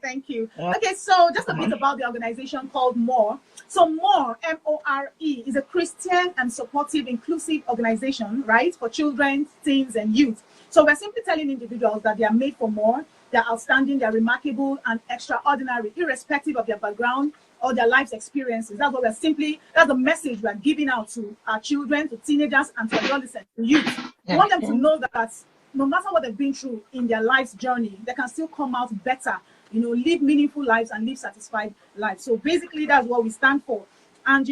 Thank you. Okay, so just a bit about the organization called MORE. So MORE, MORE, is a Christian and supportive, inclusive organization, right, for children, teens, and youth. So we're simply telling individuals that they are made for more, they're outstanding, they're remarkable and extraordinary, irrespective of their background or their life's experiences. That's what that's the message we're giving out to our children, to teenagers, and to adolescents, to youth. We want them to know that no matter what they've been through in their life's journey, they can still come out better, live meaningful lives and live satisfied lives. So basically, that's what we stand for. And,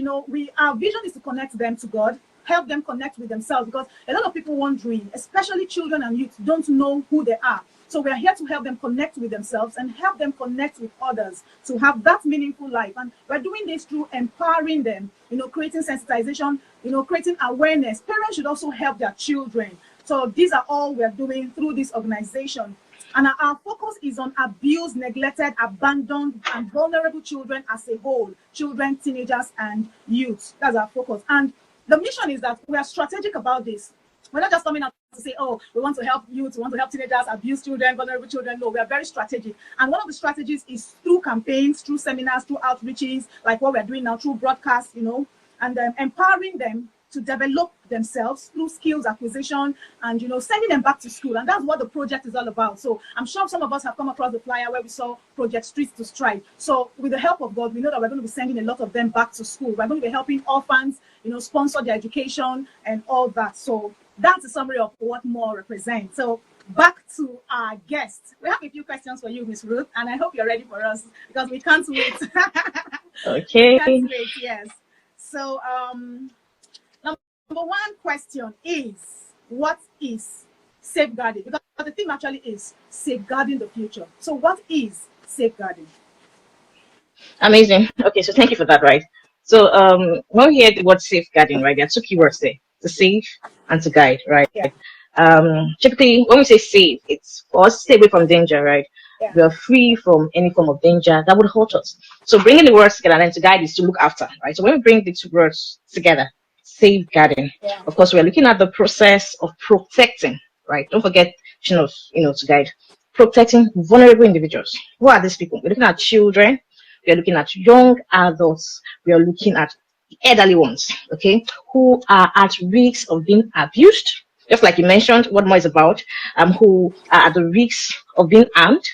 our vision is to connect them to God, help them connect with themselves, because a lot of people wondering, especially children and youth, don't know who they are. So we're here to help them connect with themselves and help them connect with others to have that meaningful life. And we're doing this through empowering them, creating sensitization, creating awareness. Parents should also help their children. So these are all we're doing through this organization. And our focus is on abused, neglected, abandoned, and vulnerable children as a whole. Children, teenagers, and youth. That's our focus. And the mission is that we are strategic about this. We're not just coming out to say, oh, we want to help youth, we want to help teenagers, abused children, vulnerable children. No, we are very strategic. And one of the strategies is through campaigns, through seminars, through outreaches, like what we're doing now, through broadcasts, and empowering them to develop themselves through skills acquisition and, sending them back to school. And that's what the project is all about. So I'm sure some of us have come across the flyer where we saw Project Streets to Strive. So with the help of God, we know that we're going to be sending a lot of them back to school. We're going to be helping orphans, sponsor their education and all that. So that's a summary of what MORE represents. So back to our guest. We have a few questions for you, Miss Ruth, and I hope you're ready for us because we can't wait. Okay. We can't wait, yes. So number one question is, what is safeguarding? Because the theme actually is safeguarding the future. So what is safeguarding? Amazing. Okay, so thank you for that, right? So when we hear the word safeguarding, right, there are two keywords there: to save and to guide, right? Yeah. Typically, when we say save, it's for us to stay away from danger, right? Yeah. We are free from any form of danger that would hurt us. So bringing the words together and then to guide is to look after, right? So when we bring the two words together, safeguarding, of course, we're looking at the process of protecting, right? Don't forget, to guide, protecting vulnerable individuals. Who are these people? We're looking at children, we are looking at young adults, we are looking at the elderly ones, okay, who are at risk of being abused, just like you mentioned, what more is about, who are at the risk of being harmed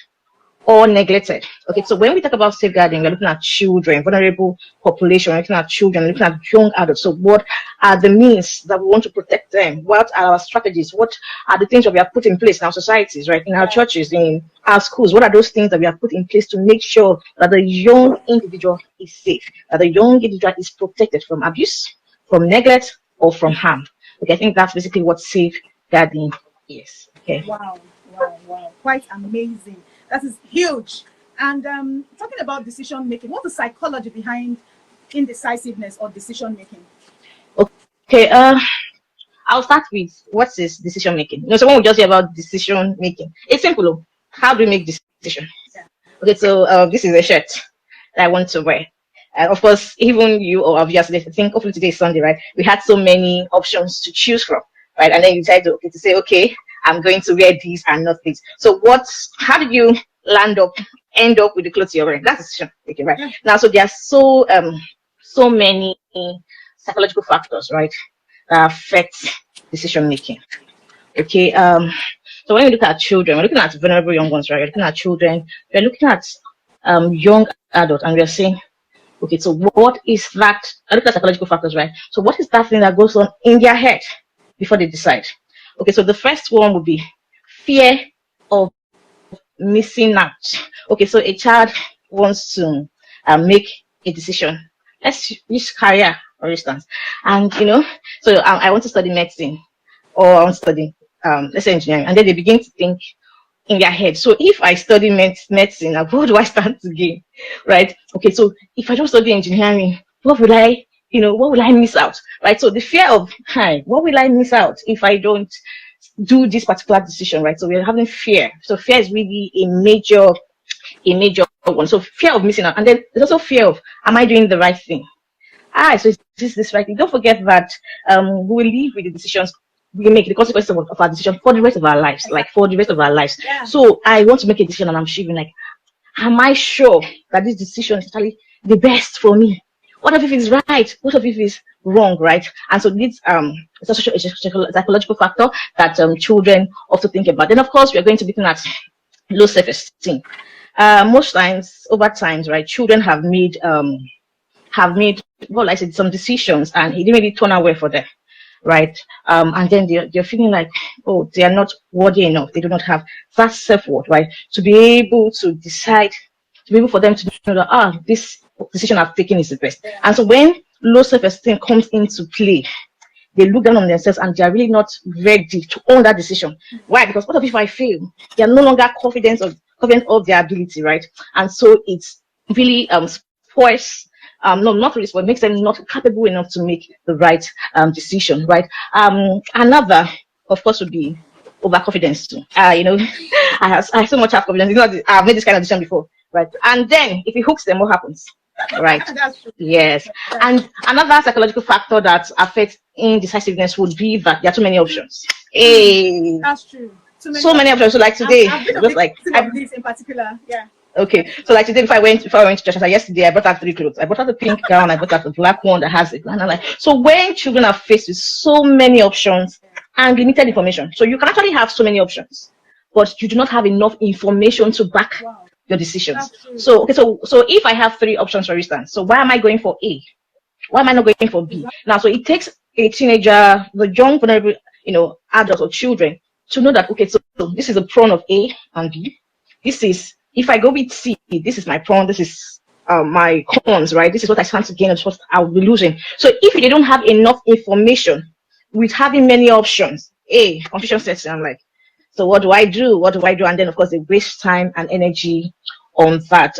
or neglected. Okay, so when we talk about safeguarding, we're looking at children, vulnerable population, we're looking at children, we're looking at young adults. So what are the means that we want to protect them? What are our strategies? What are the things that we have put in place in our societies, right? In our churches, in our schools, what are those things that we have put in place to make sure that the young individual is safe, that the young individual is protected from abuse, from neglect, or from harm? Okay, I think that's basically what safeguarding is. Okay. Wow. Quite amazing. That is huge. And talking about decision making, what's the psychology behind indecisiveness or decision making? Okay, I'll start with what is decision making. So when we just hear about decision making, it's simple. How do we make decisions? Yeah. Okay, so this is a shirt that I want to wear. Of course, even you or obviously, I think hopefully today is Sunday, right? We had so many options to choose from, right? And then you decide to say, okay, I'm going to wear these and not these. So how did you end up with the clothes you're wearing? That's a decision, okay, right? Yeah. Now, so there are so many psychological factors, right, that affect decision making. Okay, so when we look at children, we're looking at vulnerable young ones, right? We're looking at children, we're looking at young adults, and we're saying, okay, so what is that? I look at psychological factors, right? So what is that thing that goes on in their head before they decide? Okay, so the first one would be fear of missing out. Okay, so a child wants to make a decision. Let's use career, for instance. And, so I want to study medicine, or I want to study, let's say engineering. And then they begin to think in their head. So if I study medicine, what do I stand to gain, right? Okay, so if I don't study engineering, what will I miss out, right? So the fear of, what will I miss out if I don't do this particular decision, right? So we're having fear. So fear is really a major one. So fear of missing out. And then there's also fear of, am I doing the right thing? So is this right thing? Don't forget that we will live with the decisions we make, the consequences of our decision for the rest of our lives, like for the rest of our lives. Yeah. So I want to make a decision and I'm feeling like, am I sure that this decision is actually the best for me? What if it's right? What if it's wrong, right? And so this it's also a psychological factor that children also think about. Then of course we are going to be looking at low self-esteem. Most times, over times, right, children have made, well, I said, some decisions and it didn't really turn out well for them, right? And then they're feeling like, oh, they are not worthy enough. They do not have that self-worth, right? To be able to decide, to be able for them to know that, this decision I've taken is the best. And so when low self-esteem comes into play, they look down on themselves and they are really not ready to own that decision. Why? Because what if I fail? They are no longer confident of their ability, right? And so it's really spoils, no, not really, but makes them not capable enough to make the right decision, right? Another, of course, would be overconfidence too. I so much have confidence. You know, I've made this kind of decision before, right? And then if it hooks them, what happens? Right. That's true. Yes. And another psychological factor that affects indecisiveness would be that there are too many options. Hey, That's true. so many options. So like today, I've been just like of this in particular. Yeah. okay. So like today, before I went to church, like yesterday, I brought out 3 clothes. I brought out the pink gown, I brought out the black one that has it. And I'm like, so when children are faced with so many options and limited information, so you can actually have so many options, but you do not have enough information to back your decisions. So okay, so if I have 3 options, for instance, so why am I going for A? Why am I not going for B? Now, so it takes a teenager, the young vulnerable, adults or children to know that, okay, so this is a prawn of A and B. This is, if I go with C, this is my prawn, this is my cons, right? This is what I stand to gain, this is what I'll be losing. So if they don't have enough information with having many options, confusion sets in. I'm like, so what do I do? What do I do? And then of course they waste time and energy on that.